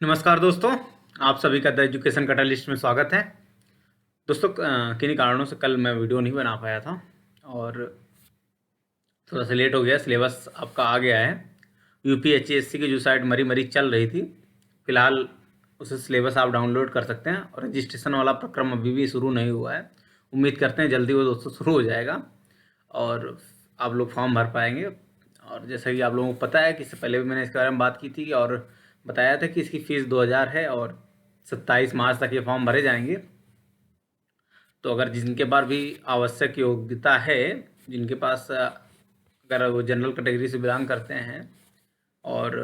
नमस्कार दोस्तों, आप सभी का द एजुकेशन कैटलिस्ट में स्वागत है। दोस्तों, किन्हीं कारणों से कल मैं वीडियो नहीं बना पाया था और थोड़ा सा लेट हो गया। सिलेबस आपका आ गया है। यूपीएचएससी की जो साइट मरी मरी चल रही थी, फिलहाल उस सिलेबस आप डाउनलोड कर सकते हैं और रजिस्ट्रेशन वाला प्रक्रम अभी भी शुरू नहीं हुआ है। उम्मीद करते हैं जल्दी वो दोस्तों शुरू हो जाएगा और आप लोग फॉर्म भर पाएंगे। और जैसा कि आप लोगों को पता है कि इससे पहले भी मैंने इसके बारे में बात की थी और बताया था कि इसकी फ़ीस 2000 है और 27 मार्च तक ये फॉर्म भरे जाएंगे। तो अगर जिनके पास भी आवश्यक योग्यता है, जिनके पास अगर वो जनरल कैटेगरी से बिलोंग करते हैं और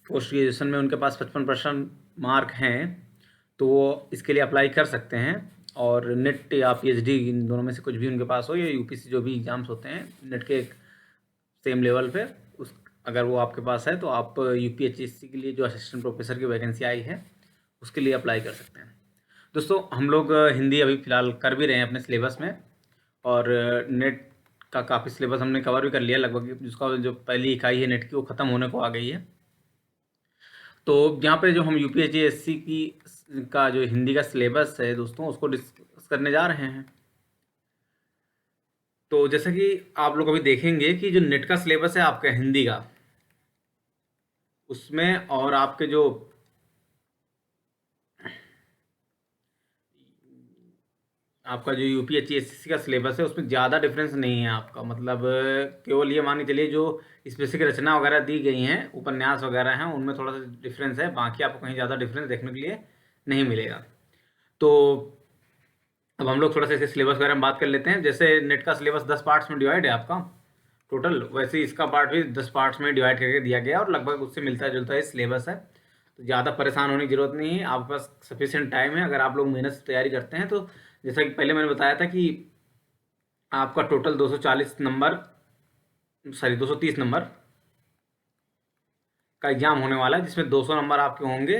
पोस्ट ग्रेजुएशन में उनके पास 55% मार्क हैं, तो वो इसके लिए अप्लाई कर सकते हैं। और नेट या पीएचडी इन दोनों में से कुछ भी उनके पास हो, या यूपीसी जो भी एग्ज़ाम्स होते हैं नेट के सेम लेवल पे, उस अगर वो आपके पास है तो आप यूपीएचएससी के लिए जो असिस्टेंट प्रोफेसर की वैकेंसी आई है उसके लिए अप्लाई कर सकते हैं। दोस्तों, हम लोग हिंदी अभी फ़िलहाल कर भी रहे हैं अपने सिलेबस में और नेट का काफ़ी सिलेबस हमने कवर भी कर लिया लगभग। जिसका जो पहली इकाई है नेट की वो ख़त्म होने को आ गई है। तो यहाँ पे जो हम यूपीएचएससी की का जो हिंदी का सिलेबस है दोस्तों, उसको डिस्कस करने जा रहे हैं। तो जैसा कि आप लोग अभी देखेंगे कि जो नेट का सिलेबस है आपका हिंदी का, उसमें और आपके जो आपका जो यूपीएचएससी का सिलेबस है उसमें ज़्यादा डिफरेंस नहीं है आपका। मतलब केवल ये मान के चलिए जो स्पेसिफिक रचना वगैरह दी गई हैं, उपन्यास वगैरह हैं, उनमें थोड़ा सा डिफरेंस है। बाकी आपको कहीं ज़्यादा डिफरेंस देखने के लिए नहीं मिलेगा। तो अब हम लोग थोड़ा सा इसके सिलेबस के बारे में बात कर लेते हैं। जैसे नेट का सिलेबस 10 पार्ट्स में डिवाइड है आपका टोटल, वैसे ही इसका पार्ट भी 10 पार्ट्स में डिवाइड करके दिया गया और लगभग उससे मिलता जुलता ही सिलेबस है। तो ज़्यादा परेशान होने की जरूरत नहीं है, आपके पास सफिशिएंट टाइम है। अगर आप लोग मेहनत से तैयारी करते हैं तो जैसा कि पहले मैंने बताया था कि आपका टोटल 240 नंबर, सॉरी 230 नंबर का एग्ज़ाम होने वाला है, जिसमें 200 नंबर आपके होंगे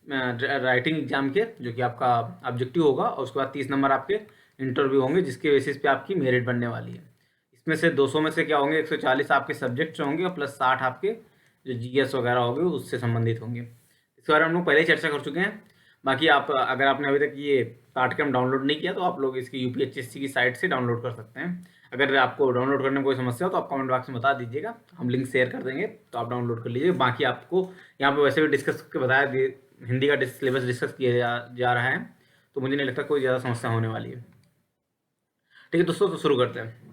राइटिंग एग्जाम के, जो कि आपका ऑब्जेक्टिव होगा, और उसके बाद 30 नंबर आपके इंटरव्यू होंगे, जिसके बेसिस पे आपकी मेरिट बनने वाली है। इसमें से 200 में से क्या होंगे, 140 आपके सब्जेक्ट से होंगे और प्लस 60 आपके जो जीएस वगैरह होंगे उससे संबंधित होंगे। इसके बारे में हम लोग पहले ही चर्चा कर चुके हैं। बाकी आप अगर आपने अभी तक ये पाठ्यक्रम डाउनलोड नहीं किया तो आप लोग इसकी यूपीएचएससी की साइट से डाउनलोड कर सकते हैं। अगर आपको डाउनलोड करने में कोई समस्या हो तो आप कमेंट बॉक्स में बता दीजिएगा, हम लिंक शेयर कर देंगे, तो आप डाउनलोड कर लीजिए। बाकी आपको यहाँ पे वैसे भी डिस्कस करके बताया, हिंदी का सिलेबस डिस्कस किया जा रहा है, तो मुझे नहीं लगता कोई ज़्यादा समस्या होने वाली है। ठीक है दोस्तों, तो शुरू करते हैं।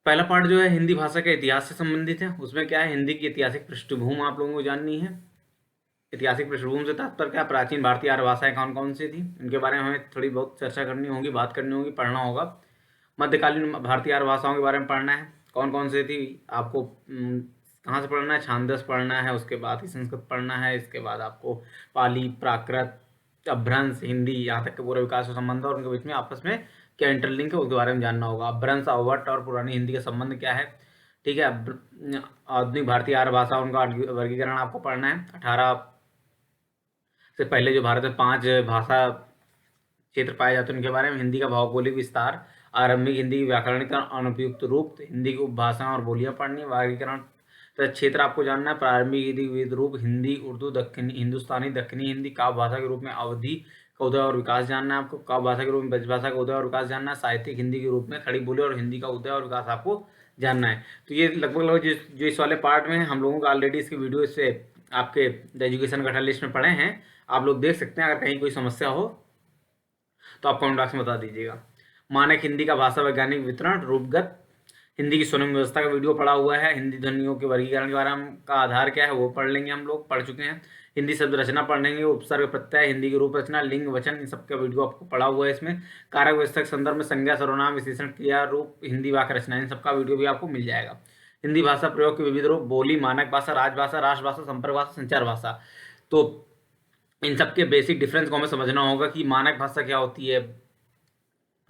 पहला पार्ट जो है हिंदी भाषा के इतिहास से संबंधित है। उसमें क्या है, हिंदी की ऐतिहासिक पृष्ठभूमि आप लोगों को जाननी है। ऐतिहासिक पृष्ठभूमि से तात्पर्य क्या, प्राचीन भारतीय आर्य भाषाएं कौन कौन सी थी, इनके बारे में हमें थोड़ी बहुत चर्चा करनी होगी, बात करनी होगी, पढ़ना होगा। मध्यकालीन भारतीय आर्य भाषाओं के बारे में पढ़ना है, कौन कौन सी थी आपको, कहाँ से पढ़ना है, छांदस पढ़ना है, उसके बाद ही संस्कृत पढ़ना है, इसके बाद आपको पाली, प्राकृत, अपभ्रंश, हिंदी, यहाँ तक के पूरे विकास का संबंध है और उनके बीच में आपस में क्या इंटरलिंक है उसके बारे में जानना होगा। अपभ्रंश, अवट और पुरानी हिंदी का संबंध क्या है। ठीक है, आधुनिक भारतीय आर्य भाषा, उनका वर्गीकरण आपको पढ़ना है। 18 से पहले जो भारत में 5 भाषा क्षेत्र पाए जाते हैं उनके बारे में, हिंदी का भौगोलिक विस्तार, आरंभिक हिंदी की व्याकरणिक अनुपयुक्त रूप, हिंदी की उपभाषाएं और बोलियां पढ़नी, वर्गीकरण तो क्षेत्र आपको जानना है। प्रारंभिक हिंदी के विविध रूप, हिंदी, उर्दू, दक्षिणी हिंदुस्तानी, दक्षिणी हिंदी, काव्य भाषा के रूप में अवधि का उदय और विकास जानना है आपको। काव्य भाषा के रूप में ब्रजभाषा का उदय और विकास जानना है। साहित्यिक हिंदी के रूप में खड़ी बोली और हिंदी का उदय और विकास आपको जानना है। तो ये लगभग लगभग जो इस वाले पार्ट में हम लोगों का ऑलरेडी इसकी वीडियो इससे आपके द एजुकेशन कथा लिस्ट में पढ़े हैं, आप लोग देख सकते हैं। अगर कहीं कोई समस्या हो तो आप कमेंट बॉक्स में बता दीजिएगा। मानक हिंदी का भाषा वैज्ञानिक वितरण, रूपगत हिंदी की स्वरम व्यवस्था का वीडियो पढ़ा हुआ है। हिंदी ध्वनियों के वर्गीकरण के बारे में का आधार क्या है वो पढ़ लेंगे, हम लोग पढ़ चुके हैं। हिंदी शब्द रचना पढ़ लेंगे, उपसर्ग, प्रत्यय, हिंदी की रूप रचना, लिंग, वचन, इन सब का वीडियो आपको पढ़ा हुआ है। इसमें कारक व्यवस्था के संदर्भ में संज्ञा, सर्वनाम, विशेषण, क्रिया, रूप, हिंदी वाक्य रचना, इन सबका वीडियो भी आपको मिल जाएगा। हिंदी भाषा प्रयोग के विविध रूप, बोली, मानक भाषा, राजभाषा, राष्ट्रभाषा, संपर्क भाषा, संचार भाषा। तो इन सब के बेसिक डिफरेंस को हमें समझना होगा कि मानक भाषा क्या होती है,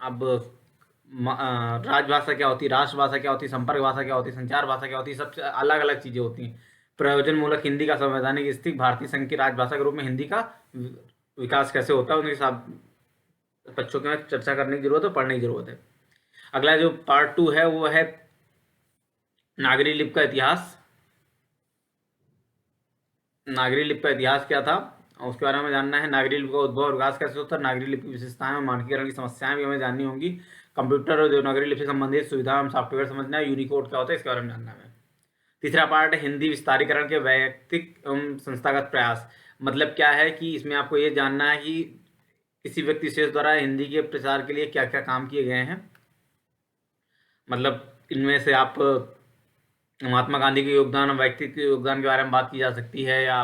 अब राजभाषा क्या होती है, राष्ट्रभाषा क्या होती है, संपर्क भाषा क्या होती है, संचार भाषा क्या होती है, सबसे अलग अलग चीज़ें होती हैं। प्रयोजन मूलक हिंदी का संवैधानिक स्थिति, भारतीय संघ की राजभाषा के रूप में हिंदी का विकास कैसे होता है, उनके साथ बच्चों के में चर्चा करने की जरूरत है, पढ़ने की जरूरत है। अगला जो पार्ट 2 है वो है नागरी लिपि का इतिहास, नागरी लिपि का इतिहास क्या था और उसके बारे में जानना है। नागरी लिपि का उद्भव और विकास कैसे होता है, नागरी लिपि की विशेषताएं और मानकीकरण की समस्याएं भी हमें जाननी होंगी। कंप्यूटर और देवनागरी लिपि से संबंधित सुविधा एवं सॉफ्टवेयर समझना है। यूनिकोड क्या होता है, इसके बारे में जानना है। तीसरा पार्ट है हिंदी विस्तारीकरण के वैयक्तिक एवं संस्थागत प्रयास। मतलब क्या है कि इसमें आपको ये जानना है कि किसी व्यक्ति विशेष द्वारा हिंदी के प्रचार के लिए क्या क्या काम किए गए हैं। मतलब इनमें से आप महात्मा गांधी के योगदान, व्यक्तित्व के योगदान के बारे में बात की जा सकती है, या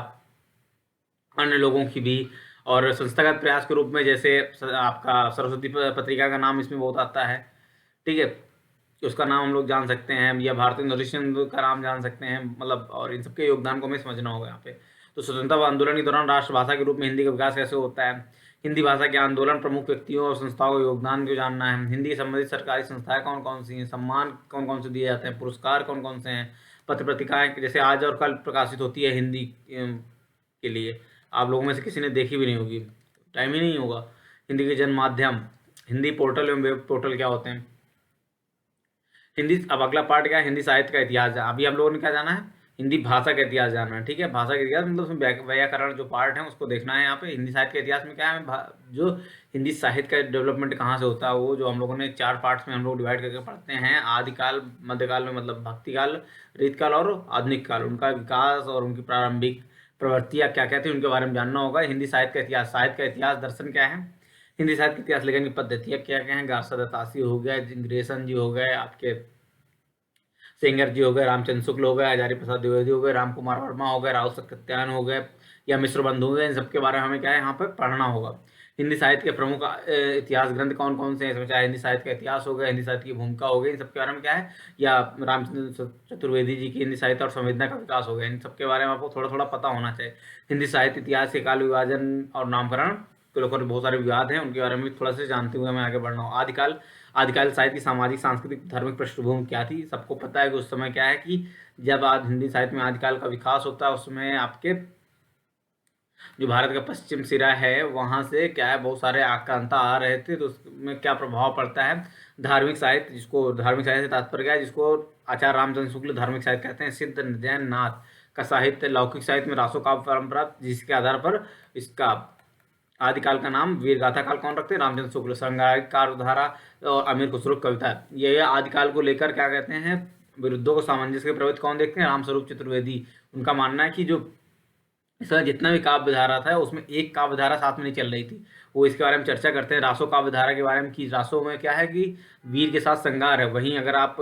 अन्य लोगों की भी। और संस्थागत प्रयास के रूप में जैसे आपका सरस्वती पत्रिका का नाम इसमें बहुत आता है, ठीक है, उसका नाम हम लोग जान सकते हैं, या भारतीय नरेशन का नाम जान सकते हैं। मतलब और इन सबके योगदान को हमें समझना होगा यहाँ पे। तो स्वतंत्रता आंदोलन के दौरान राष्ट्रभाषा के रूप में हिंदी का विकास कैसे होता है, हिंदी भाषा के आंदोलन, प्रमुख व्यक्तियों और संस्थाओं के योगदान को जानना है। हिंदी से संबंधित सरकारी संस्थाएं कौन कौन सी हैं, सम्मान कौन कौन से दिए जाते हैं, पुरस्कार कौन कौन से हैं, पत्र पत्रिकाएं जैसे आज और कल प्रकाशित होती है हिंदी के लिए, आप लोगों में से किसी ने देखी भी नहीं होगी, टाइम ही नहीं होगा। हिंदी के जन माध्यम, हिंदी पोर्टल एवं वेब पोर्टल क्या होते हैं, हिंदी। अब अगला पार्ट क्या है, हिंदी साहित्य का इतिहास है। अभी हम लोगों ने क्या जाना है, हिंदी भाषा का इतिहास जानना है, ठीक है। भाषा का इतिहास मतलब उसमें व्याकरण जो पार्ट है उसको देखना है यहाँ पे। हिंदी साहित्य के इतिहास में क्या है, जो हिंदी साहित्य का डेवलपमेंट कहाँ से होता है, वो जो हम लोगों ने 4 पार्ट्स में हम लोग डिवाइड करके पढ़ते हैं। आदिकाल, मध्यकाल में मतलब भक्तिकाल, रीतकाल और आधुनिक काल, उनका विकास और उनकी प्रारंभिक प्रवृत्तियाँ क्या क्या थी उनके बारे में जानना होगा। हिंदी साहित्य का इतिहास, साहित्य का इतिहास दर्शन क्या है, हिंदी साहित्य के इतिहास लेखन की पद्धतियाँ क्या क्या हैं, गार्सा दत्तासी हो गए, ग्रेसन जी हो गए, आपके सेंगर जी हो गए, रामचंद्र शुक्ल हो गए, आचार्य प्रसाद द्विवेदी हो गए, राम कुमार वर्मा हो गए, राव सत्यान हो गए, या मिश्र बंधु हो गए, इन सबके बारे में हमें क्या है यहाँ पर पढ़ना होगा। हिंदी साहित्य के प्रमुख इतिहास ग्रंथ कौन कौन से हैं, इसमें चाहे हिंदी साहित्य का इतिहास हो गया, हिंदी साहित्य की भूमिका हो गई, इन सबके बारे में क्या है, या रामचंद्र चतुर्वेदी जी की हिंदी साहित्य और संवेदना का विकास हो गया, इन सबके बारे में आपको थोड़ा थोड़ा पता होना चाहिए। हिंदी साहित्य इतिहास के काल विभाजन और नामकरण को लेकर बहुत सारे विवाद हैं, उनके बारे में भी थोड़ा सा जानते हुए हमें आगे बढ़ना हो। आदिकाल, आदिकाल साहित्य की सामाजिक, सांस्कृतिक, धार्मिक पृष्ठभूमि क्या थी, सबको पता है कि उस समय क्या है कि जब आज हिंदी साहित्य में आदिकाल का विकास होता है, उसमें आपके जो भारत का पश्चिम सिरा है वहाँ से क्या है बहुत सारे आक्रांता आ रहे थे, तो उसमें क्या प्रभाव पड़ता है। धार्मिक साहित्य, जिसको धार्मिक साहित्य से तात्पर्य क्या है, जिसको आचार्य रामचंद्र शुक्ल धार्मिक साहित्य कहते हैं। सिद्ध जैन नाथ का साहित्य, लौकिक साहित्य में रासो काव्य परंपरा, जिसके आधार पर इसका आदिकाल का नाम वीर गाथा काल कौन रखते हैं, रामचंद्र शुक्ल। श्रृंगारिक काव्यधारा और अमीर खुसरो कविता, ये आदिकाल को लेकर क्या कहते हैं, विरुद्धों को सामंजस्य के प्रवृत्ति कौन देखते हैं, रामस्वरूप चतुर्वेदी। उनका मानना है कि जो इसका जितना भी काव्य धारा था उसमें एक काव्य धारा साथ में नहीं चल रही थी, वो इसके बारे में चर्चा करते हैं रासो काव्य धारा के बारे में, कि रासो में क्या है कि वीर के साथ श्रृंगार है। वहीं अगर आप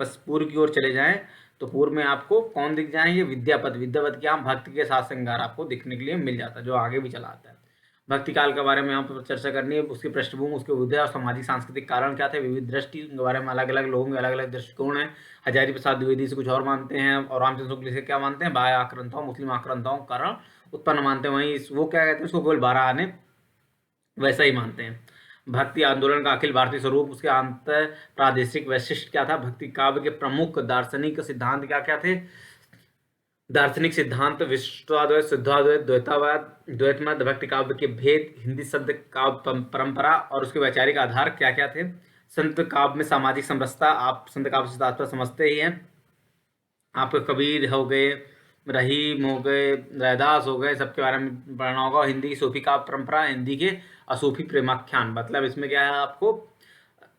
बस पूर्व की ओर चले जाएं तो पूर्व में आपको कौन दिख जाएंगे, विद्यापति। विद्यापति क्या, भक्ति के साथ श्रृंगार आपको दिखने के लिए मिल जाता है, जो आगे भी चला आता है। भक्ति काल के बारे में यहाँ पर चर्चा करनी है, उसकी पृष्ठभूमि, उसके उदय और सामाजिक सांस्कृतिक कारण क्या थे, विविध दृष्टि, उनके बारे में अलग अलग लोगों के अलग अलग दृष्टिकोण है। हजारी प्रसाद द्विवेदी से कुछ और मानते हैं, और रामचंद्र शुक्ल से क्या मानते हैं, बाह्य आक्रांताओं, मुस्लिम आक्रांताओं के कारण उत्पन्न मानते हैं। वहीं वो क्या कहते हैं, उसको केवल 12 आने वैसा ही मानते हैं। भक्ति आंदोलन का अखिल भारतीय स्वरूप, उसके अंतर प्रादेशिक वैशिष्ट क्या था, भक्ति काव्य के प्रमुख दार्शनिक सिद्धांत क्या क्या थे। दार्शनिक सिद्धांत, विशिष्टाद्वैत, शुद्धाद्वैत, द्वैतावाद, द्वैतमत, भक्ति काव्य के भेद, हिंदी शब्द काव्य परंपरा और उसके वैचारिक आधार क्या क्या थे। संत काव्य में सामाजिक समरसता, आप संत काव्य से तात्पर्य समझते ही हैं। आपके कबीर हो गए, रहीम हो गए, रैदास हो गए, सबके बारे में पढ़ना होगा। हिंदी की सूफी काव्य परंपरा, हिंदी के असूफी प्रेमाख्यान, मतलब इसमें क्या है, आपको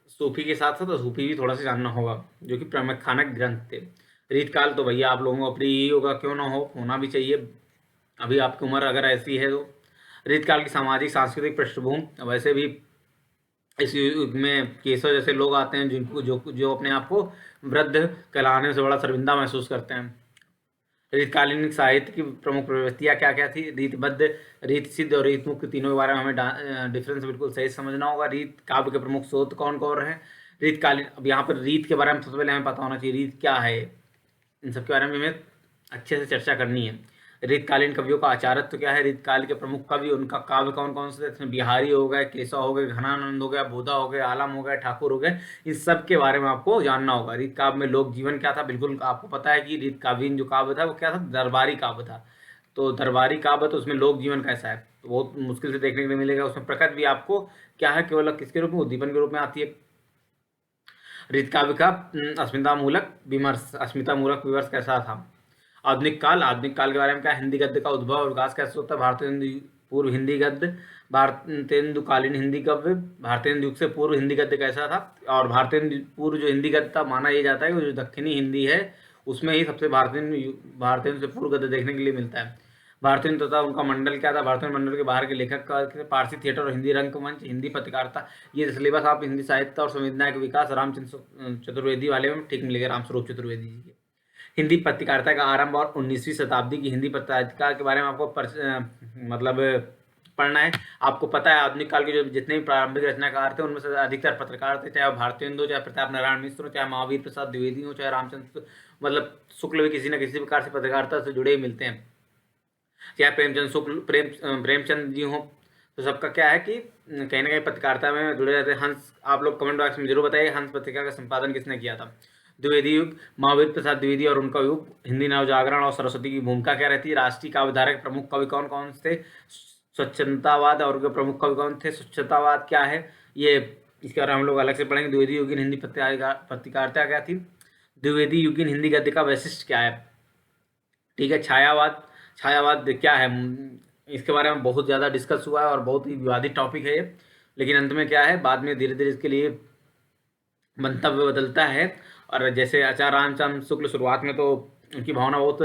सूफी के साथ साथ असूफी भी थोड़ा सा जानना होगा, जो कि प्रेमाख्यानक ग्रंथ थे। रीतकाल तो भैया आप लोगों को अपनी ही होगा, क्यों ना हो, होना भी चाहिए, अभी आपकी उम्र अगर ऐसी है तो। रीतकाल की सामाजिक सांस्कृतिक पृष्ठभूमि, वैसे भी इस युग में केशव जैसे लोग आते हैं जिनको जो अपने आप को वृद्ध कहलाने से बड़ा शर्मिंदा महसूस करते हैं। रीतकालीन साहित्य की प्रमुख प्रवृत्तियाँ क्या क्या थी, रीतबद्ध, रीत सिद्ध और रीत मुक्त, तीनों के बारे में हमें डिफरेंस बिल्कुल सही समझना होगा। रीत काव्य के प्रमुख स्रोत कौन कौन है, रीतकालीन, अब यहाँ पर रीत के बारे में सबसे पहले हमें पता होना चाहिए रीत क्या है, इन सब के बारे में हमें अच्छे से चर्चा करनी है। रीतकालीन कवियों का आचारत्व क्या है, रीतकाल के प्रमुख कवि, उनका काव्य कौन कौन से थे, इसमें बिहारी हो गए, केशव हो गए, घनानंद हो गया, बोधा हो गए, आलम हो गए, ठाकुर हो गए, इन सब के बारे में आपको जानना होगा। रीत काव्य में लोक जीवन क्या था, बिल्कुल आपको पता है कि रीत काव्यीन जो काव्य था वो क्या था, दरबारी काव्य था। तो दरबारी काव्य, तो उसमें लोक जीवन कैसा है तो बहुत मुश्किल से देखने को नहीं मिलेगा। उसमें प्रकृति भी आपको क्या है, केवल किसके रूप में, उद्दीपन के रूप में आती है। रीत काव्य का अस्मिता मूलक विमर्श कैसा था? आधुनिक काल के बारे में क्या? हिंदी गद्य का उद्भव और विकास कैसे होता है? भारतीय पूर्व हिंदी गद्य, भारतेंदुकालीन हिंदी काव्य, भारतेंदु युग से पूर्व हिंदी गद्य कैसा था? और भारतेंदु पूर्व जो हिंदी गद्य था, माना यह जाता है कि जो दक्षिणी हिंदी है उसमें ही सबसे भारतेंदु से पूर्व गद्य देखने के लिए मिलता है। भारतेंदु तथा उनका मंडल क्या था? भारतेंदु मंडल के बाहर के लेखक का पारसी थिएटर और हिंदी रंगमंच, हिंदी पत्रकारिता, ये सिलेबस आप हिंदी साहित्य और संवेदना के विकास रामचंद्र चतुर्वेदी वाले में ठीक मिलेगा, रामस्वरूप चतुर्वेदी जी के। हिंदी पत्रकारिता का आरंभ और 19वीं शताब्दी की हिंदी पत्रकारिता के बारे में आपको मतलब पढ़ना है। आपको पता है आधुनिक काल के जो जितने भी प्रारंभिक रचनाकार थे उनमें से अधिकतर पत्रकार थे, चाहे भारतेंदु, चाहे प्रताप नारायण मिश्र हो, चाहे महावीर प्रसाद द्विवेदी हो, चाहे रामचंद्र मतलब शुक्ल भी किसी न किसी प्रकार से पत्रकारिता से जुड़े ही मिलते हैं, चाहे प्रेमचंद शुक्ल प्रेमचंद जी हो। तो सबका क्या है कि कहीं ना कहीं पत्रकारिता में जुड़े रहते हैं। हंस, आप लोग कमेंट बॉक्स में जरूर बताइए हंस पत्रिका का संपादन किसने किया था? द्विवेदी युग, महावीर प्रसाद द्विवेदी और उनका युग, हिंदी नवजागरण और सरस्वती की भूमिका क्या रहती है? राष्ट्रीय काव्यधारा के प्रमुख कवि कौन कौन थे? स्वच्छंदतावाद और उनके प्रमुख कवि कौन थे? स्वच्छतावाद क्या है ये, इसके बारे में हम लोग अलग से पढ़ेंगे। द्विवेदी युगीन हिंदी पत्रकारिता क्या थी? द्विवेदी युगीन हिंदी गद्य का वैशिष्ट क्या है? ठीक है। छायावाद क्या है? इसके बारे में बहुत ज़्यादा डिस्कस हुआ है और बहुत ही विवादित टॉपिक है ये, लेकिन अंत में क्या है, बाद में धीरे धीरे इसके लिए मंतव्य बदलता है। और जैसे आचार्य रामचंद्र शुक्ल शुरुआत में तो उनकी भावना बहुत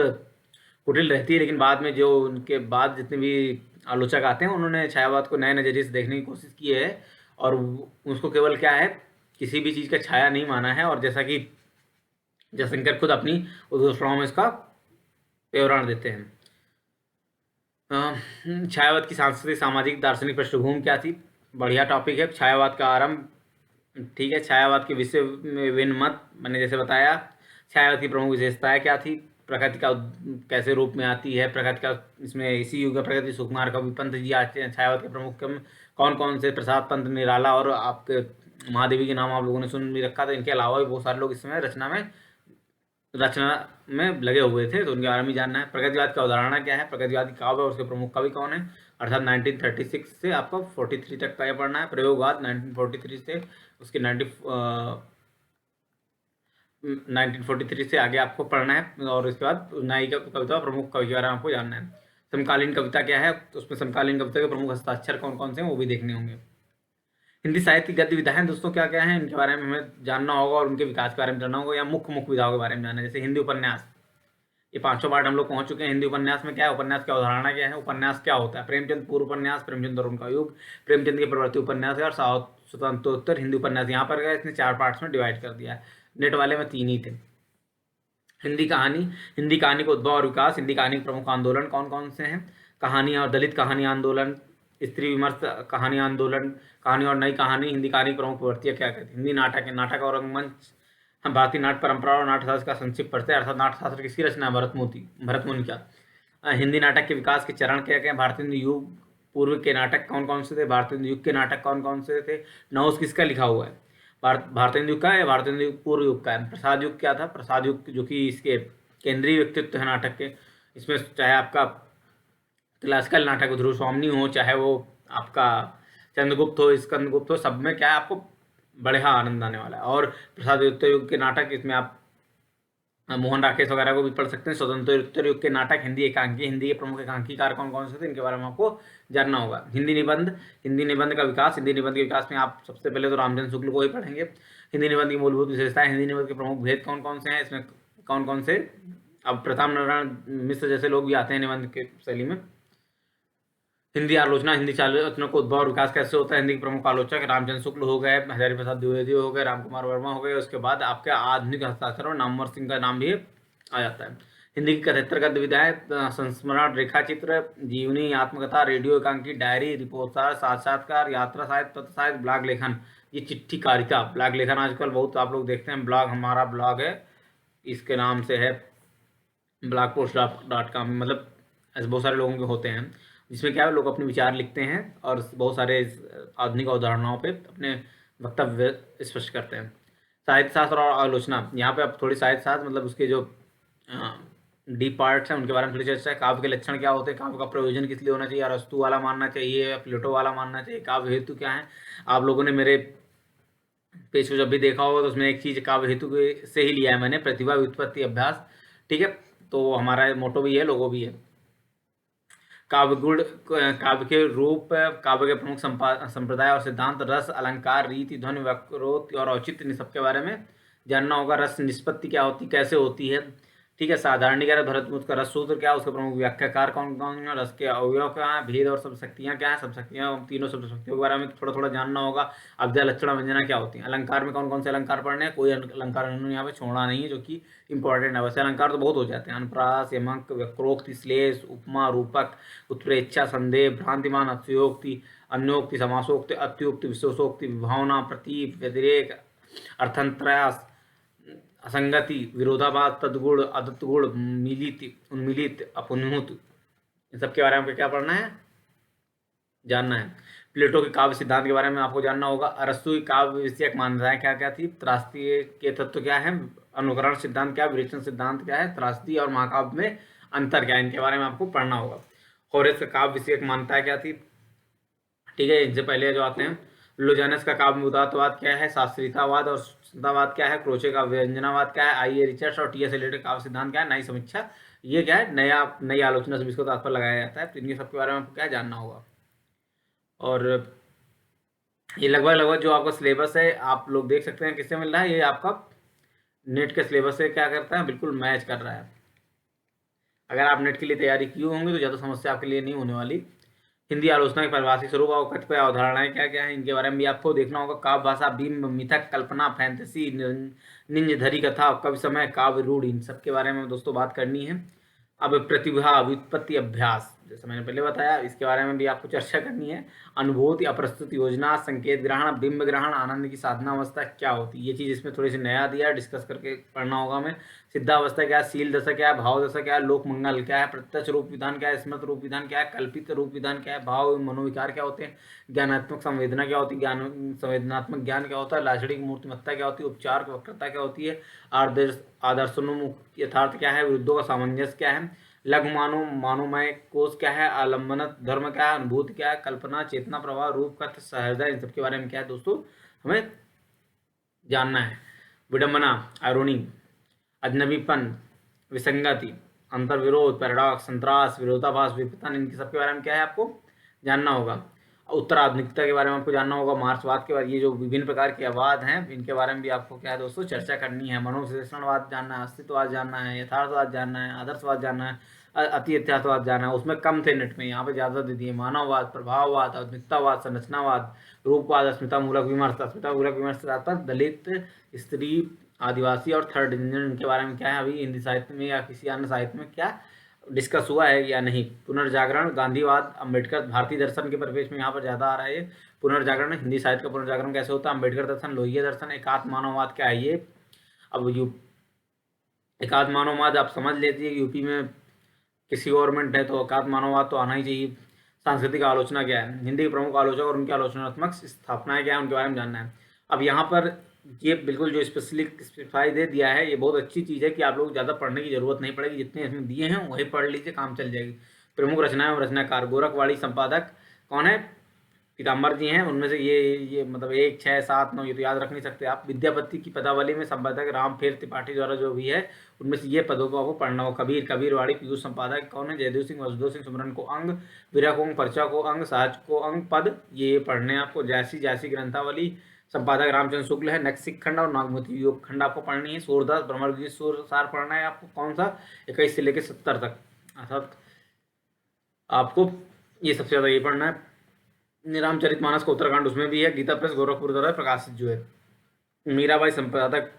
कुटिल रहती है, लेकिन बाद में जो उनके बाद जितने भी आलोचक आते हैं उन्होंने छायावाद को नए नज़रिए से देखने की कोशिश की है और उसको केवल क्या है, किसी भी चीज़ का छाया नहीं माना है। और जैसा कि जयशंकर खुद अपनी उद्घोषणाओं में इसका विवरण देते हैं। छायावाद की सांस्कृतिक सामाजिक दार्शनिक पृष्ठभूमि क्या थी? बढ़िया टॉपिक है। छायावाद का आरंभ, ठीक है। छायावाद के विषय में विभिन्न मत, मैंने जैसे बताया। छायावाद की प्रमुख विशेषताएं क्या थी? प्रकृति का कैसे रूप में आती है? प्रकृति का, इसमें इसी युग में प्रकृति सुकुमार कवि पंत जी आते हैं। छायावाद के प्रमुख कौन कौन से? प्रसाद पंत, निराला और आपके महादेवी के नाम आप लोगों ने सुन भी रखा था। इनके अलावा भी बहुत सारे लोग इस समय रचना में लगे हुए थे, तो उनके बारे में जानना है। प्रगतिवाद की अवधारणा क्या है? प्रगतिवादी काव्य और उसके प्रमुख कवि कौन है? अर्थात 1936 से आपको 43 तक का यह पढ़ना है। प्रयोगवाद 1943 से उसके 1943 से आगे आपको पढ़ना है। और इसके बाद नायिका कविता प्रमुख कवि के बारे में आपको जानना है। समकालीन कविता क्या है? तो उसमें समकालीन कविता के प्रमुख हस्ताक्षर कौन कौन से हैं वो भी देखने होंगे। हिंदी साहित्य की गद्य विधाएं दोस्तों क्या क्या हैं, इनके बारे में हमें जानना होगा और उनके विकास के बारे में जानना होगा, या मुख्य विधाओं के बारे में जानना है। जैसे हिंदी उपन्यास, ये 500 पार्ट हम लोग पहुंच चुके हैं। हिंदी उपन्यास में क्या है? उपन्यास की अवधारणा क्या है? उपन्यास क्या होता है? प्रेमचंद पूर्व उपन्यास, प्रेमचंद और उनका युग, प्रेमचंद के प्रवर्ती उपन्यास और स्वतंत्रोत्तर हिंदी उपन्यास। यहाँ पर इसने 4 पार्ट्स में डिवाइड कर दिया है, नेट वाले में 3 ही थे। हिंदी कहानी का उद्भव और विकास, हिंदी कहानी के प्रमुख आंदोलन कौन कौन से हैं? कहानी और दलित कहानी आंदोलन, स्त्री विमर्श कहानी आंदोलन, कहानी और नई कहानी। हिंदी कहानी की प्रमुख प्रवृत्तियाँ क्या कहती हैं? हिंदी नाटक और रंगमंच। हम भारतीय नाट्य परंपरा और नाट्यशास्त्र का संक्षिप्त पढ़ते हैं, अर्थात नाट्यशास्त्र किसकी रचना है? भरत मुनि का। हिंदी नाटक के विकास के चरण क्या क्या? भारतीय युग पूर्व के नाटक कौन कौन से थे? भारतीय युग के नाटक कौन कौन से थे? नवोस किसका लिखा हुआ है? भारतीय युग का है, भारतीय युग पूर्व युग का है। प्रसाद युग क्या था? प्रसाद युग जो कि इसके केंद्रीय व्यक्तित्व है नाटक के, इसमें चाहे आपका क्लासिकल नाटक ध्रुव स्वामी हो, चाहे वो आपका चंद्रगुप्त हो, स्कंदगुप्त हो, सब में क्या है आपको बढ़िया आनंद आने वाला है। और प्रसादोत्तर युग के नाटक, इसमें आप मोहन राकेश वगैरह को भी पढ़ सकते हैं। स्वतंत्रोत्तर युग के नाटक, हिंदी के प्रमुख एकांकीकार कौन कौन से थे? इनके बारे में आपको जानना होगा। हिंदी निबंध का विकास, हिंदी निबंध के विकास में आप सबसे पहले तो रामचंद्र शुक्ल को ही पढ़ेंगे। हिंदी निबंध की मूलभूत विशेषताएं, हिंदी निबंध के प्रमुख भेद कौन कौन से हैं? इसमें कौन कौन से? अब प्रताप नारायण मिश्र जैसे लोग भी आते हैं निबंध के शैली में। हिंदी आलोचना, हिंदी आलोचना को उद्भव और विकास कैसे होता है? हिंदी के प्रमुख आलोचक रामचंद्र शुक्ल हो गए, हजारी प्रसाद द्विवेदी हो गए, रामकुमार वर्मा हो गए। उसके बाद आपके आधुनिक हस्ताक्षर और नामवर सिंह का नाम भी आ जाता है। हिंदी की 77 गद्य विधाएं, संस्मरण, रेखाचित्र, जीवनी, आत्मकथा, रेडियो एकांकी, डायरी, रिपोर्टर, साक्षात्कार, यात्रा साहित्य, पत्र साहित्य, ब्लॉग लेखन, ये चिट्ठी कारिता। ब्लॉग लेखन आजकल बहुत आप लोग देखते हैं। ब्लॉग, हमारा ब्लॉग है, इसके नाम से है blogpost.com, मतलब ऐसे बहुत सारे लोगों के होते हैं जिसमें क्या है लोग अपने विचार लिखते हैं और बहुत सारे आधुनिक अवधारणाओं पे अपने वक्तव्य स्पष्ट करते हैं। साहित्य शास्त्र और आलोचना, यहाँ पे आप थोड़ी साहित्य शास्त्र मतलब उसके जो डीप पार्ट्स हैं उनके बारे में थोड़ी चर्चा है। काव्य के लक्षण क्या होते हैं? काव्य का प्रयोजन किस लिए होना चाहिए? अरस्तु वाला मानना चाहिए या प्लेटो वाला मानना चाहिए? काव्य हेतु क्या है? आप लोगों ने मेरे पेज को जब भी देखा होगा तो उसमें एक चीज़ काव्य हेतु से ही लिया है मैंने, प्रतिभा व्युत्पत्ति अभ्यास। ठीक है, तो हमारा मोटो भी है, लोगो भी है। काव्य गुण, काव्य के रूप, काव्य के प्रमुख संप्रदाय और सिद्धांत, रस, अलंकार, रीति, ध्वनि, वक्रोक्ति और औचित्य, इन सबके बारे में जानना होगा। रस निष्पत्ति क्या होती, कैसे होती है। ठीक है, साधारणीकरण, भरतमुहूर्त का रस सूत्र क्या है, उसके प्रमुख व्याख्याकार कौन कौन है, रस के अवयव क्या है, भेद और सब शक्तियाँ क्या है, सब शक्तियाँ, तीनों सब शक्तियों के बारे में थोड़ा थोड़ा जानना होगा। अव्यय, लक्षण, व्यंजना क्या होती है। अलंकार में कौन कौन से अलंकार पढ़ने हैं, कोई अलंकार यहाँ पे छोड़ना नहीं है, जो कि इंपॉर्टेंट है। वैसे अलंकार तो बहुत हो जाते हैं, अनुप्रास, यमक, वक्रोक्ति, श्लेष, उपमा, रूपक, उत्प्रेक्षा, संदेह, भ्रांतिमान, अतिशयोक्ति, अन्योक्ति, समासोक्ति, अत्युक्ति, विशेषोक्ति, विभावना, प्रतीप, व्यतिरेक, अर्थंत्रयास, असंगति, विरोधाभास, तद्गुण, अदत्तगुण, मिलित, उन्मिलित, अपनुत, इन सब के बारे में आपको क्या पढ़ना है, जानना है। प्लेटो के काव्य सिद्धांत के बारे में आपको जानना होगा। अरस्तु की काव्य विषयक मान्यताएं क्या क्या थी, त्रासदी के तत्व क्या है, अनुकरण सिद्धांत क्या है, विवेचन सिद्धांत क्या है, त्रासदी और महाकाव्य में अंतर क्या है, इनके बारे में आपको पढ़ना होगा। होरेस का काव्य विषयक मान्यताएं क्या थी। ठीक है, इनसे पहले जो आते हैं, लोजानस का काव्य उदात्तवाद क्या है, शास्त्रीयतावाद और शुद्धतावाद क्या है, क्रोचे का व्यंजनावाद क्या है, आई ए रिचर्ड्स और टी एस एलियट काव्य सिद्धांत क्या है, नई समीक्षा, ये क्या है, नई आलोचना से इसको तात्पर्य लगाया जाता है। तो इनके सबके बारे में आपको क्या जानना होगा। और ये लगभग जो आपका सिलेबस है, आप लोग देख सकते हैं किससे मिल रहा है, ये आपका नेट के सिलेबस से क्या करता है, बिल्कुल मैच कर रहा है। अगर आप नेट के लिए तैयारी किए होंगे तो ज़्यादा समस्या आपके लिए नहीं होने वाली। हिंदी आलोचना के परिभाषिक स्वरूप और कतिपय अवधारणाएं क्या क्या है, इनके बारे में भी आपको देखना होगा। काव्य भाषा, बिंब, मिथक, कल्पना, फैंटेसी, निंजधरी कथा, कवि समय, काव्य रूढ़, इन सब के बारे में दोस्तों बात करनी है। अब प्रतिभा व्युत्पत्ति अभ्यास, जैसे मैंने पहले बताया, इसके बारे में भी आपको चर्चा करनी है। अनुभूति, अप्रस्तुत योजना, संकेत ग्रहण, बिंब ग्रहण, आनंद की साधना अवस्था क्या होती है, ये चीज़ इसमें थोड़ी सी नया दिया है, डिस्कस करके पढ़ना होगा हमें। सिद्धावस्था क्या है, शील दशा क्या है, भाव दशा क्या है, लोक मंगल क्या है, प्रत्यक्ष रूप विधान क्या है, स्मृत रूप विधान क्या है, कल्पित रूप विधान क्या है, भाव मनोविकार क्या होते हैं, ज्ञानात्मक संवेदना क्या होती है, ज्ञान संवेदनात्मक ज्ञान क्या होता है, लाक्षणिक मूर्तिमत्ता क्या होती है, उपचार वक्रता क्या होती है, आदर्शोन्मुख यथार्थ क्या है, विरुद्धों का सामंजस्य क्या है, लघु मानोमय कोष क्या है, आलम्बन धर्म क्या है, अनुभूति क्या है, कल्पना, चेतना प्रवाह, रूप का सहृदय, इन सबके बारे में क्या है दोस्तों हमें जानना है। विडंबना, आयरोनी, अजनबीपन, विसंगति, अंतर्विरोध, पैराडॉक्स, संतरास, विरोधाभास, विपतन, इनके सबके बारे में क्या है आपको जानना होगा। उत्तराधुनिकता के बारे में आपको जानना होगा। मार्क्सवाद के बारे, ये जो विभिन्न प्रकार के अवाद हैं, इनके बारे में भी आपको क्या है दोस्तों चर्चा करनी है। मनोविश्लेषणवाद जानना है, अस्तित्ववाद जानना है, यथार्थवाद जानना है, आदर्शवाद जानना है, अति यथार्थवाद जानना है। उसमें कम थे नेट में, यहाँ पे ज़्यादा दे दिए। मानववाद, प्रभाववाद, आधुनिकतावाद, संरचनावाद, रूपवाद, अस्मितामूलक विमर्श, अस्मितामूलक विमर्श पर दलित, स्त्री, आदिवासी और थर्ड जनरेशन, इनके बारे में क्या है अभी हिंदी साहित्य में या किसी अन्य साहित्य में क्या डिस्कस हुआ है या नहीं। पुनर्जागरण, गांधीवाद, अंबेडकर, भारतीय दर्शन के परिवेश में यहाँ पर ज़्यादा आ रहा है ये पुनर्जागरण। हिंदी साहित्य का पुनर्जागरण कैसे होता है, अंबेडकर दर्शन, लोहिया दर्शन, एकात्म मानववाद क्या है ये। अब एकात्म मानववाद आप समझ लेती है, यूपी में किसी गवर्नमेंट है तो एकात्म मानववाद तो आना ही चाहिए। सांस्कृतिक आलोचना क्या है, हिंदी के प्रमुख आलोचक और उनकी आलोचनात्मक स्थापनाएं क्या है, उनके बारे में जानना है। अब यहाँ पर ये बिल्कुल जो स्पेसिफाई दे दिया है, ये बहुत अच्छी चीज़ है कि आप लोग ज़्यादा पढ़ने की जरूरत नहीं पड़ेगी, जितने इसमें दिए हैं वही पढ़ लीजिए, काम चल जाएगी। प्रमुख रचनाएं और रचनाकार, गोरखवाड़ी संपादक कौन है, पीताम्बर जी हैं। उनमें से ये मतलब 1, 6, 7, 9 ये तो याद रख नहीं सकते आप। विद्यापति की पदावली में संपादक रामफेर त्रिपाठी द्वारा जो भी है, उनमें से ये पदों को आपको पढ़ना हो। कबीरवाड़ी पीयूष संपादक कौन है, जयदेव सिंह, वसुदेव सिंह, सुमरन को अंग, विरह को अंग, पर्चा को अंग, सहज को अंग, पद, ये पढ़ने आपको। जैसी ग्रंथावली संपादक रामचंद्र शुक्ल है। नक्सिक खंड और नागमती योग खंड आपको पढ़नी है। सूरदास ब्रह्मगीत सार पढ़ना है आपको, कौन सा, 21 से लेकर 70 तक, अर्थात आपको ये सबसे ज़्यादा ये पढ़ना है। रामचरितमानस का उत्तरकांड उसमें भी है। गीता प्रेस गोरखपुर द्वारा प्रकाशित जो है। मीराबाई संपादक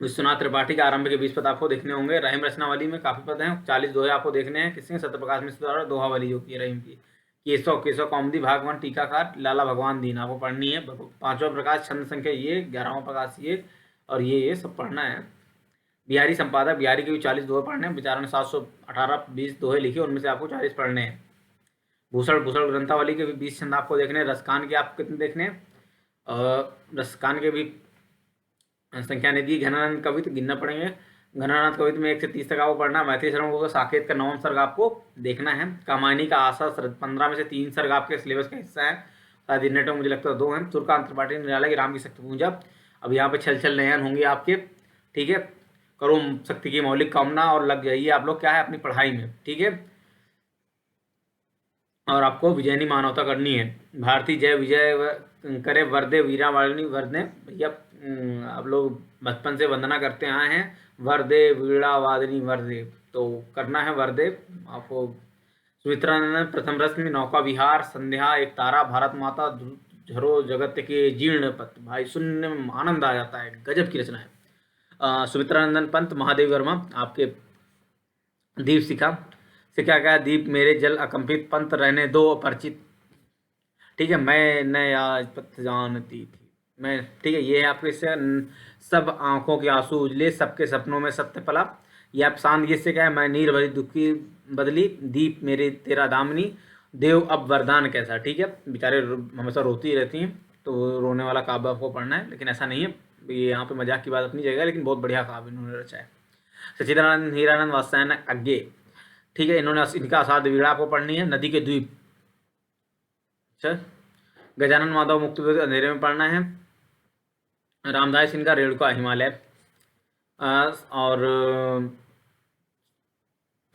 विश्वनाथ त्रिपाठी के आरंभ के 20 पद आपको देखने होंगे। रहीम रचनावली में काफ़ी पद हैं, 40 दोहे आपको देखने हैं। किसने, सत्यप्रकाश मिश्र द्वारा दोहावली जो की रहीम की। केशव कौमुदी भागवत टीकाकार लाला भगवान दीन आपको पढ़नी है। 5वां प्रकाश छंद संख्या ये, 11वां प्रकाश ये, और ये सब पढ़ना है। बिहारी संपादक, बिहारी के भी 40 दोहे पढ़ने हैं। विचारण 718 20 दोहे लिखे, उनमें से आपको 40 पढ़ने हैं। भूषण ग्रंथावली के भी 20 छंद आपको देखने हैं। रसकान के आपको कितने देखने हैं, रसकान के भी संख्या नहीं दी। घनानंद कवित गिनना पड़ेंगे। घनानंद कवित में 1 से 30 तक आपको पढ़ना है। मैथिली शरण को साकेत का 9वां सर्ग आपको देखना है। कामायनी का आशा 15 में से 3 सर्ग आपके सिलेबस का हिस्सा है। शायद नेट में मुझे लगता है 2 हैं। तुर्कांत त्रिपाठी निराला की राम की शक्ति पूजा, अब यहाँ पे छल छल नयन होंगे आपके, ठीक है। करो शक्ति की मौलिक कामना और लग जाइए आप लोग क्या है अपनी पढ़ाई में, ठीक है। और आपको विजयनी मानवता करनी है। भारतीय जय विजय करे वरदे वीरा वालिनी वरदे भैया। आप लोग बचपन से वंदना करते आए हैं, वरदे वीणा वादिनी वरदे, तो करना है वरदे आपको। सुमित्रानंद प्रथम रश्मि नौका विहार संध्या एक तारा भारत माता झरो जगत के जीर्ण पथ। भाई सुनने में आनंद आ जाता है, गजब की रचना है। सुमित्रानंदन पंत महादेव वर्मा आपके दीप शिखा से क्या कहा, दीप मेरे जल अकंपित पंत रहने दो अपरिचित, ठीक है। मैंने आज पथ जानती थी मैं, ठीक है। ये है आपके इससे सब आंखों के आंसू उजले सबके सपनों में सत्य पला। ये आप शांत गीत से क्या है, मैं नीर भरी दुखी बदली दीप मेरे तेरा दामनी देव अब वरदान कैसा, ठीक है। बेचारे हमेशा रोती रहती हैं, तो रोने वाला काव्य आपको पढ़ना है, लेकिन ऐसा नहीं है। ये यहाँ पे मजाक की बात अपनी जगह है, लेकिन बहुत बढ़िया काव्य इन्होंने रचा है। सच्चिदानंद हीरानंद वात्स्यायन अज्ञे, ठीक है। इन्होंने इनका असाध्य वीणा आपको पढ़नी है। नदी के द्वीप, अच्छा। गजानन माधव मुक्त अंधेरे में पढ़ना है। रामदास इनका रेणुका हिमालय, और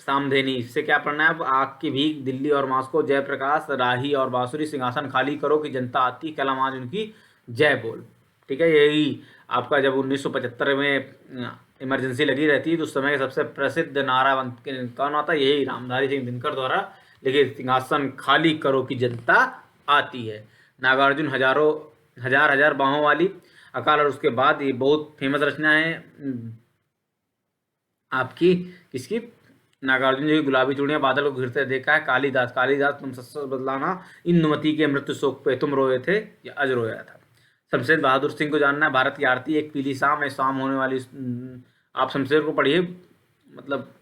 सामधेनी इससे क्या पढ़ना है, अब आग की भीख दिल्ली और मॉस्को जयप्रकाश राही और बांसुरी सिंहासन खाली करो कि जनता आती कलम आज उनकी जय बोल, ठीक है। यही आपका जब 1975 में इमरजेंसी लगी रहती है तो उस समय का सबसे प्रसिद्ध नारा कौन आता है, यही रामधारी सिंह दिनकर द्वारा लिखित सिंहासन खाली करो कि जनता आती है। नागार्जुन हजार हजार बाहों वाली अकाल, और उसके बाद ये बहुत फेमस रचना है आपकी किसकी, नागार्जुन जी की गुलाबी चूड़ियां बादल को घिरते देखा है। कालिदास तुम सच बदलाना इंदुमती के मृत्यु शोक पे तुम रोए थे या अज रोया था। शमशेर बहादुर सिंह को जानना है, भारत की आरती एक पीली शाम है शाम होने वाली। आप शमशेर को पढ़िए, मतलब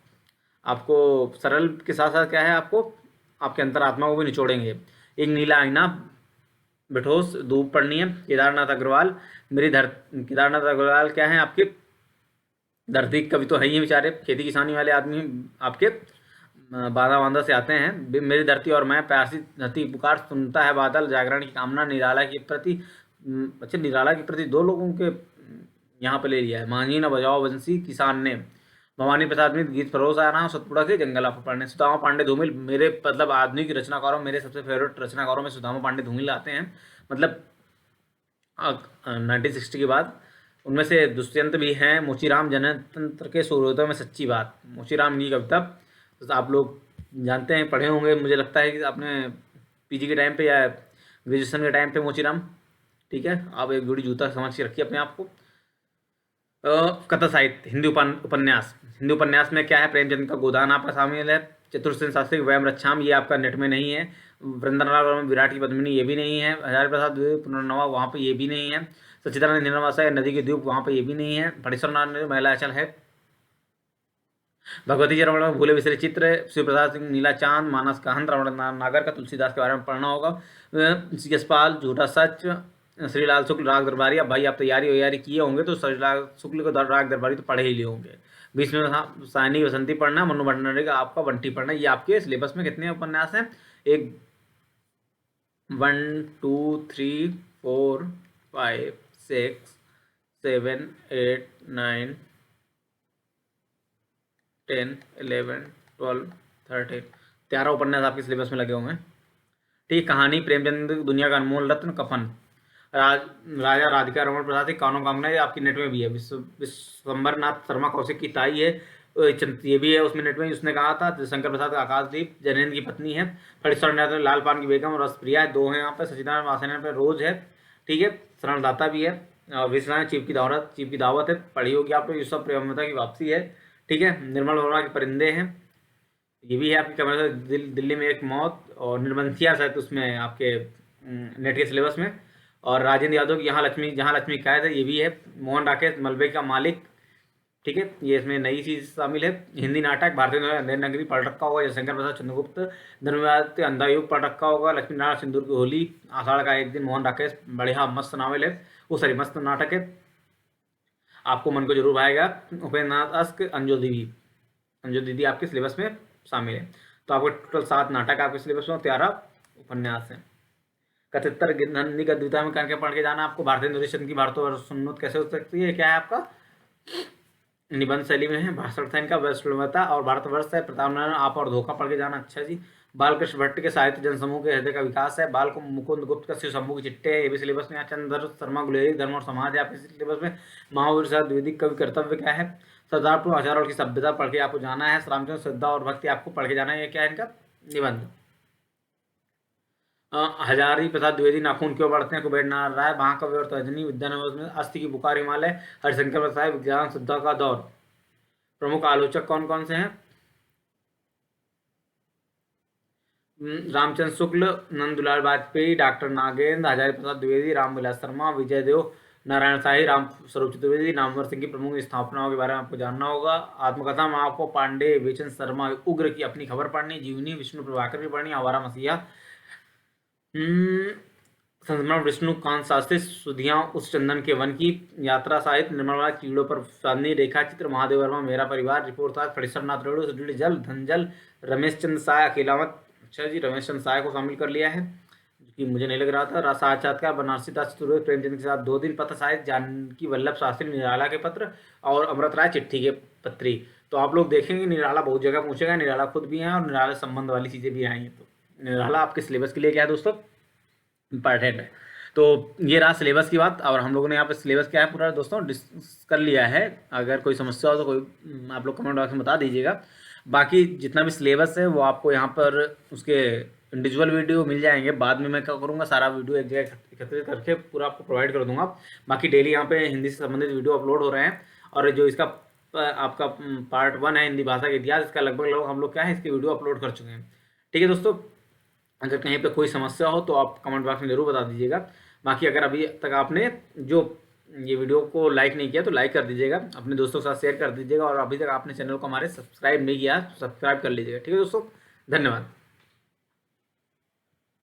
आपको सरल के साथ साथ क्या है, आपको आपके अंतरात्मा को भी निचोड़ेंगे। एक नीला आईना बिठोस धूप पढ़नी है। केदारनाथ अग्रवाल केदारनाथ अग्रवाल क्या है आपके धरती कवि तो है ही बेचारे, खेती किसानी वाले आदमी आपके बांधा बांधा से आते हैं। मेरी धरती और मैं प्यासी धरती पुकार सुनता है बादल जागरण की कामना निराला के प्रति। अच्छा, निराला के प्रति दो लोगों के यहाँ पे ले लिया है। मांझी न बजाओ बंसी किसान ने, भवानी प्रसाद मित्र गीत परोस आ रहा हूँ सतपुड़ा के जंगल आप पढ़ने। सुदामा पांडे धूमिल मेरे मतलब आधुनिक रचनाकारों मेरे सबसे फेवरेट रचनाकारों में सुदामा पांडे धूमिल आते हैं। मतलब 1960 के बाद उनमें से दुष्यंत भी हैं। मोचीराम जनतंत्र के सूर्योदय में सच्ची बात, मोचीराम की कविता तो आप लोग जानते हैं, पढ़े होंगे। मुझे लगता है कि आपने पीजी के टाइम पे या ग्रेजुएशन के टाइम पे मोचीराम, ठीक है। आप एक जोड़ी जूता समझ के रखिए अपने आप को। कथा साहित्य हिंदी उपन्यास में क्या है, प्रेमचंद का गोदान आपका शामिल है। चतुर्सेन शास्त्री वयम रक्षाम ये आपका नेट में नहीं है। वृंदावन वर्मा विराट की पद्मिनी ये भी नहीं है। हजारी प्रसाद पुनर्नवा वहाँ पे ये भी नहीं है। सच्चिदानंद निर्वासा नदी के द्वीप वहाँ पे ये भी नहीं है। फणेश्वर नारायण महिला अचल है। भगवती जी रमण में भूले बिसरे चित्र, शिव प्रसाद सिंह नीला चांद, मानस का हंत, रमण नागर का तुलसीदास के बारे में पढ़ना होगा। यशपाल झूठा सच, श्रीलाल शुक्ल राग दरबारी। अब भाई आप तैयारी किए होंगे तो श्रीलाल शुक्ल को राग दरबारी तो पढ़े ही लिए होंगे। बीच में साइनी वसंती पढ़ना, मनु भंडारी का आपका बंटी पढ़ना। ये आपके सिलेबस में कितने उपन्यास हैं, एक 1 2 3 4 5 6 7 8 9 10 11 12 13 13 उपन्यास आपके सिलेबस में लगे होंगे, ठीक। कहानी प्रेमचंद दुनिया का अनमोल रत्न कफन, राजा राधिका रमण प्रसाद की कानों कामना, ये आपकी नेट में भी है। विश्वम्बरनाथ शर्मा कौशिक की ताई है, ये भी है उसमें नेट में। उसने कहा था शंकर प्रसाद का आकाशदीप जैनेन्द्र की पत्नी है। फणेश्वर नारायण लाल पान की बेगम और रसप्रिया है, दो हैं यहाँ पे। सचिदानंद वासनायन पे रोज है, ठीक है। शरणदाता भी है। और विश्वनाथ चीफ की दावत है, पढ़ी होगी आप लोग। यूसुफ प्रेमवता की वापसी है, ठीक है। निर्मल वर्मा के परिंदे हैं, ये भी है आपकी कमर दिल्ली में एक मौत, और निर्बंथिया शायद उसमें आपके नेट के सिलेबस में। और राजेंद्र यादव की जहाँ लक्ष्मी कैद है, ये भी है। मोहन राकेश मलबे का मालिक, ठीक है। ये इसमें नई चीज शामिल है। हिंदी नाटक भारतीय अंधेर नगरी पढ़ रखा होगा, जयशंकर प्रसाद चंद्रगुप्त। धन्यवाद अंधा युग पढ़ रखा होगा, लक्ष्मी नारायण सिंदूर की होली, आषाढ़ का एक दिन, मोहन राकेश बढ़िया मस्त नावल है, वो सॉरी मस्त नाटक है, आपको मन को जरूर भाएगा। उपेंद्रनाथ अस्क अंजो दीदी आपके सिलेबस में शामिल है। तो आपको टोटल 7 नाटक आपके सिलेबस में, 13 उपन्यास हैं। 71 हिंदी का द्वितीय में करके पढ़ के जाना आपको। भारतीय निर्देशन की भारतोन्नत कैसे हो सकती है, क्या है आपका निबंध शैली में है। 62 था इनका वैश्विकता और भारतवर्ष है। प्रताप नारायण आप और धोखा पढ़ के जाना। अच्छा जी। बालकृष्ण भट्ट के साहित्य जनसमूह के हृदय का विकास है। बाल को मुकुंद गुप्त का शिव शंभू की चिट्टे है, ये भी सिलेबस में। चंद्र शर्मा गुलेरी धर्म और समाज है आपके सिलेबस में। महावीर साहब द्विवेदी कवि कर्तव्य क्या है। सरदारपुर आचार की सभ्यता पढ़ के आपको जाना है। रामचंद्र श्रद्धा और भक्ति आपको पढ़ के जाना है। ये क्या है इनका निबंध। हजारी प्रसाद द्विवेदी नाखून क्यों बढ़ते हैं, कुबेर नारायण राय, महाकवि और तर्जनी, विद्यानगर में अस्थि की पुकार, हिमालय, हरिशंकर प्रसाद, विज्ञान शुद्धा का दौर। प्रमुख आलोचक कौन कौन से हैं। रामचंद्र शुक्ल, नंदुलाल वाजपेयी, डॉक्टर नागेंद्र, हजारी प्रसाद द्विवेदी, रामविलास शर्मा, विजय देव, नारायण शाही, राम स्वरूप चतुर्वेदी। नामवर सिंह की प्रमुख स्थापनाओं के बारे में आपको जानना होगा। आत्मकथा में आपको पांडे, बेचन शर्मा, उग्र की अपनी खबर पढ़नी, जीवनी विष्णु प्रभाकर की पढ़नी, आवारा मसीहा, संस्मरण विष्णुकांत शास्त्री, सुधियां उस चंदन के वन की, यात्रा साहित्य, निर्मला कीड़ों पर चांदनी, रेखा चित्र, महादेव वर्मा, मेरा परिवार, रिपोर्ट था, फणीश्वरनाथ रेणु, जल धनजल, रमेश चंद्र साय, अकेलावत। अच्छा जी, रमेश चंद्र साय को शामिल कर लिया है, जो कि मुझे नहीं लग रहा था। साक्षात्कार, बनारसी दास चतुर्वेदी, प्रेमचंद के साथ 2 दिन, पत्र साहित्य, जानकी वल्लभ शास्त्री, निराला के पत्र, और अमृत राय चिट्ठी के पत्री। तो आप लोग देखेंगे निराला बहुत जगह पूछेगा, निराला खुद भी है और निराला संबंध वाली चीज़ें भी आई हैं। तो निराला आपके सिलेबस के लिए क्या है दोस्तों, इंपॉर्टेंट है। तो ये रहा सिलेबस की बात, और हम लोगों ने यहाँ पे सिलेबस क्या है पूरा दोस्तों डिस्कस कर लिया है। अगर कोई समस्या हो तो कोई आप लोग कमेंट बॉक्स में बता दीजिएगा। बाकी जितना भी सिलेबस है वो आपको यहाँ पर उसके इंडिविजुअल वीडियो मिल जाएंगे। बाद में मैं क्या करूँगा, सारा वीडियो एक जगह एकत्रित करके पूरा आपको प्रोवाइड कर दूंगा। बाकी डेली यहाँ पे हिंदी से संबंधित वीडियो अपलोड हो रहे हैं, और जो इसका आपका पार्ट 1 है हिंदी भाषा के इतिहास, इसका लगभग हम लोग क्या है इसके वीडियो अपलोड कर चुके हैं। ठीक है दोस्तों, अगर कहीं पे कोई समस्या हो तो आप कमेंट बॉक्स में ज़रूर बता दीजिएगा। बाकी अगर अभी तक आपने जो ये वीडियो को लाइक नहीं किया तो लाइक कर दीजिएगा, अपने दोस्तों के साथ शेयर कर दीजिएगा, और अभी तक आपने चैनल को हमारे सब्सक्राइब नहीं किया सब्सक्राइब कर लीजिएगा। ठीक है दोस्तों, धन्यवाद।